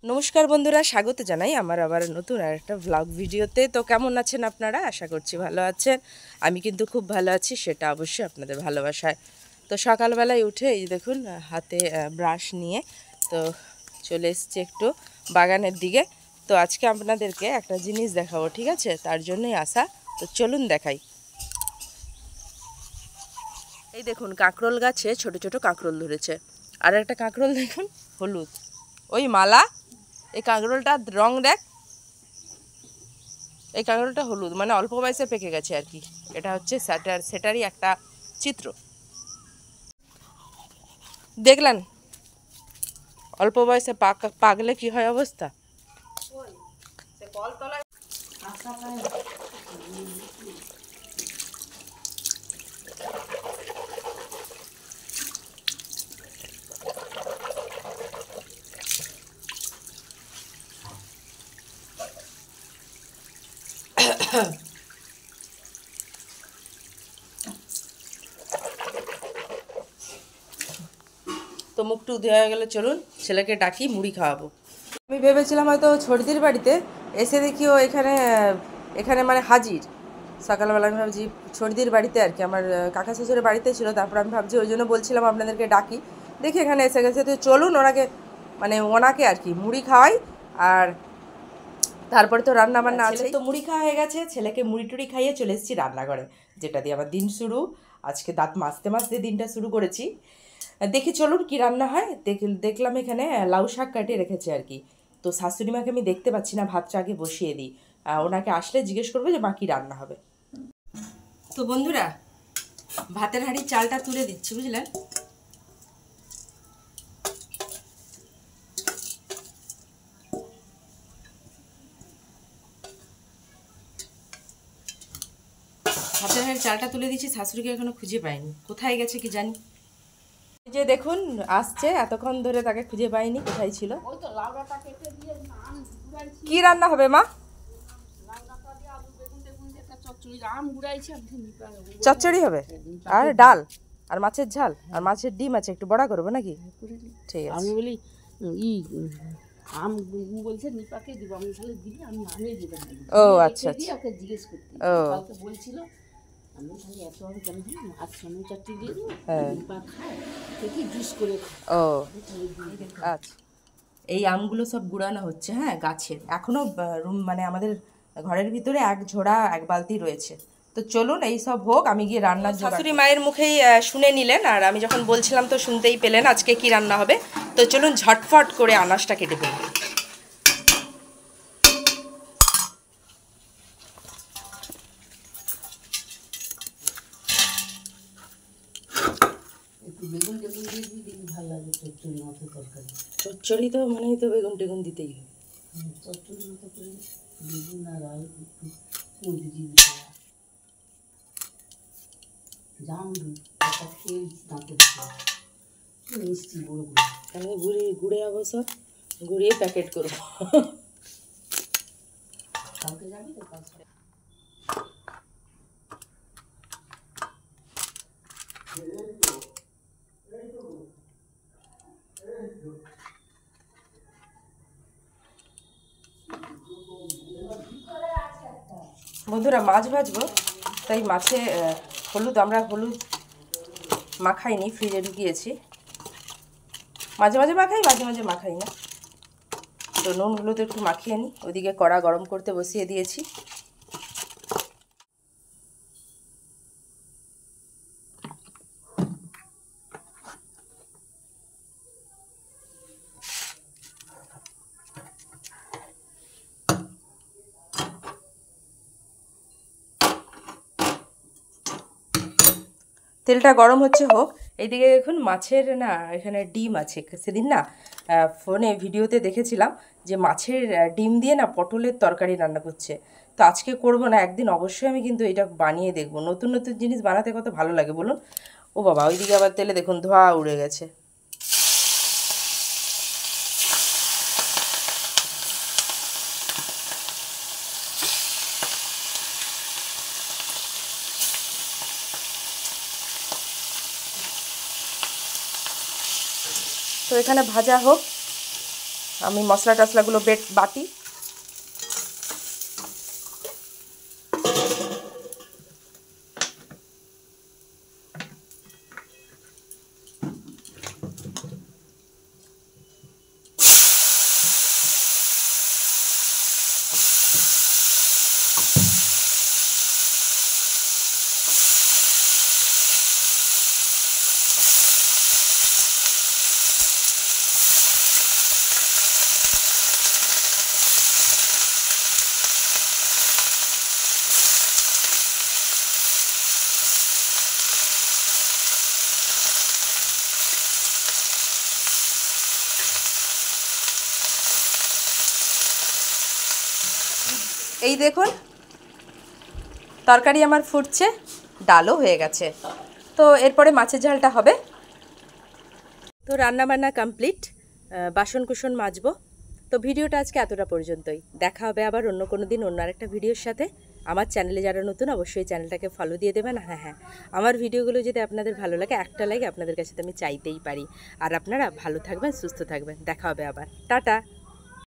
নমস্কার বন্ধুরা, স্বাগত জানাই আমার আবার নতুন আর একটা ব্লগ ভিডিওতে। তো কেমন আছেন আপনারা? আশা করছি ভালো আছেন। আমি কিন্তু খুব ভালো আছি, সেটা অবশ্যই আপনাদের ভালোবাসায়। তো সকালবেলায় উঠে এই দেখুন হাতে ব্রাশ নিয়ে তো চলে এসেছি একটু বাগানের দিকে। তো আজকে আপনাদেরকে একটা জিনিস দেখাবো, ঠিক আছে? তার জন্যই আসা। তো চলুন দেখাই। এই দেখুন কাঁকরোল গাছে ছোট ছোট কাঁকরোল ধরেছে, আর একটা কাঁকরোল দেখুন হলুদ, ওই মালা। এই কাঁকরোলটার রং দেখ, এই কাঁকরোলটা হলুদ, মানে অল্প বয়সে পেকে গেছে আর কি। এটা হচ্ছে সেটারই একটা চিত্র। দেখলেন অল্প বয়সে পাকলে কি হয় অবস্থা। তো মুখটু ধোয়া হয়ে গেলে চলুন ছেলেকে ডাকি, মুড়ি খাওয়াবো। আমি ভেবেছিলাম হয়তো ছর্দির বাড়িতে, এসে দেখি ও এখানে এখানে মানে হাজির। সকালবেলা আমি ভাবছি ছর্দির বাড়িতে আর কি, আমার কাকা শ্বশুরের বাড়িতে ছিল। তারপর আমি ভাবছি, ওই জন্য বলছিলাম আপনাদেরকে ডাকি, দেখি এখানে এসে গেছে। তো চলুন ওনাকে আর কি মুড়ি খাওয়াই। আর তারপরে তো রান্না বান্না আছে। তো মুড়ি খাওয়া হয়ে গেছে, ছেলেকে মুড়ি টুড়ি খাইয়ে চলে এসেছি রান্নাঘরে, যেটা দিয়ে আমার দিন শুরু। আজকে দাঁত মাজতে মাজতে দিনটা শুরু করেছি। দেখি চলুন কি রান্না হয়। দেখলাম এখানে লাউ শাক কাটিয়ে রেখেছে আর কি। তো শাশুড়ি মাকে আমি দেখতে পাচ্ছি না, ভাতটা আগে বসিয়ে দিই। ওনাকে আসলে জিজ্ঞেস করবো যে মা কি রান্না হবে। তো বন্ধুরা, ভাতের হাঁড়ির চালটা তুলে দিচ্ছি, বুঝলেন। ভাতের হাঁড়ির চালটা তুলে দিচ্ছি, শাশুড়িকে এখনো খুঁজে পাইনি, কোথায় গেছে কি জানি। এই যে দেখুন আসছে, এতক্ষণ ধরে তাকে খুঁজে পাইনি, কোথায় ছিল। কি রান্না হবে মা? চচ্চড়ি হবে আর ডাল আর মাছের ঝাল আর মাছের ডিম আছে, একটু বড়া করবো নাকি? ঠিক আছে। আমি বলি ই আম বলছে নিপাকে দিব, আমি তাহলে দিবি, আমি আমিই দিতাম। ও আচ্ছা আচ্ছা। ওকে জিজ্ঞেস করতে কালকে বলছিল, আমি তাহলে এত আম কেন দিই, আজ সময় চারটি দিয়ে দেবো, নিপা খায় দেখি জুস করে খায়। ও আচ্ছা। এই আমগুলো সব গুড়ানো হচ্ছে, হ্যাঁ, গাছের। এখনো রুম মানে আমাদের ঘরের ভিতরে এক ঝোড়া এক বালতি রয়েছে। তো চলুন এই সব হোক, আমি গিয়ে রান্নার শাশুড়ি মায়ের মুখেই শুনে নিলেন, আর আমি যখন বলছিলাম তো শুনতেই পেলেন আজকে কি রান্না হবে। তো চলুন ঝটফট করে আনাজটা কেটে ফেলি। একটু বেগুন টেগুন দিয়ে দিই, দেখি ভালো লাগে চচ্চড়ি মতো তরকারি। চচ্চড়ি তো মানে তো বেগুন টেগুন দিতেই হবে। চচ্চড়ি মতো করে বেগুন আর আলু একটু মুড়ি দিয়ে দিতে হয়। জামরুল একটা খেয়ে দাঁতে মিষ্টি বড় বড়। তাহলে গুড়ে অবশ্য গুড়িয়ে প্যাকেট করবো। কালকে যাবি তো কাজটা? বন্ধুরা, মাছ ভাজবো, তাই মাছে আমরা হলুদ মাখাইনি, ফ্রিজে ঢুকিয়েছি। মাঝে মাঝে মাখাই, মাঝে মাঝে মাখাই না। তো নুন হলুদ একটু মাখিয়ে নিই। ওদিকে কড়া গরম করতে বসিয়ে দিয়েছি। তেলটা গরম হচ্ছে হোক। এইদিকে দেখুন মাছের না এখানে ডিম আছে। সেদিন না ফোনে ভিডিওতে দেখেছিলাম যে মাছের ডিম দিয়ে না পটলের তরকারি রান্না করছে। তো আজকে করব না, একদিন অবশ্যই আমি কিন্তু এটা বানিয়ে দেখব। নতুন নতুন জিনিস বানাতে কত ভালো লাগে বলুন। ও বাবা, ওইদিকে আবার তেলে দেখুন ধোঁয়া উড়ে গেছে। তো এখানে ভাজা হোক। আমি মশলা টশলাগুলো বাটি। এই দেখুন তরকারি আমার ফুটছে, ডালও হয়ে গেছে। তো এরপরে মাছের ঝালটা হবে। তো রান্নাবান্না কমপ্লিট, বাসন কুসন মাজবো। তো ভিডিওটা আজকে এতটা পর্যন্তই। দেখা হবে আবার অন্য কোনো দিন অন্য আরেকটা ভিডিওর সাথে। আমার চ্যানেলে যারা নতুন অবশ্যই চ্যানেলটাকে ফলো দিয়ে দেবেন। হ্যাঁ, আমার ভিডিওগুলো যদি আপনাদের ভালো লাগে, একটা লাইক আপনাদের কাছে তো আমি চাইতেই পারি। আর আপনারা ভালো থাকবেন, সুস্থ থাকবেন। দেখা হবে আবার। টাটা।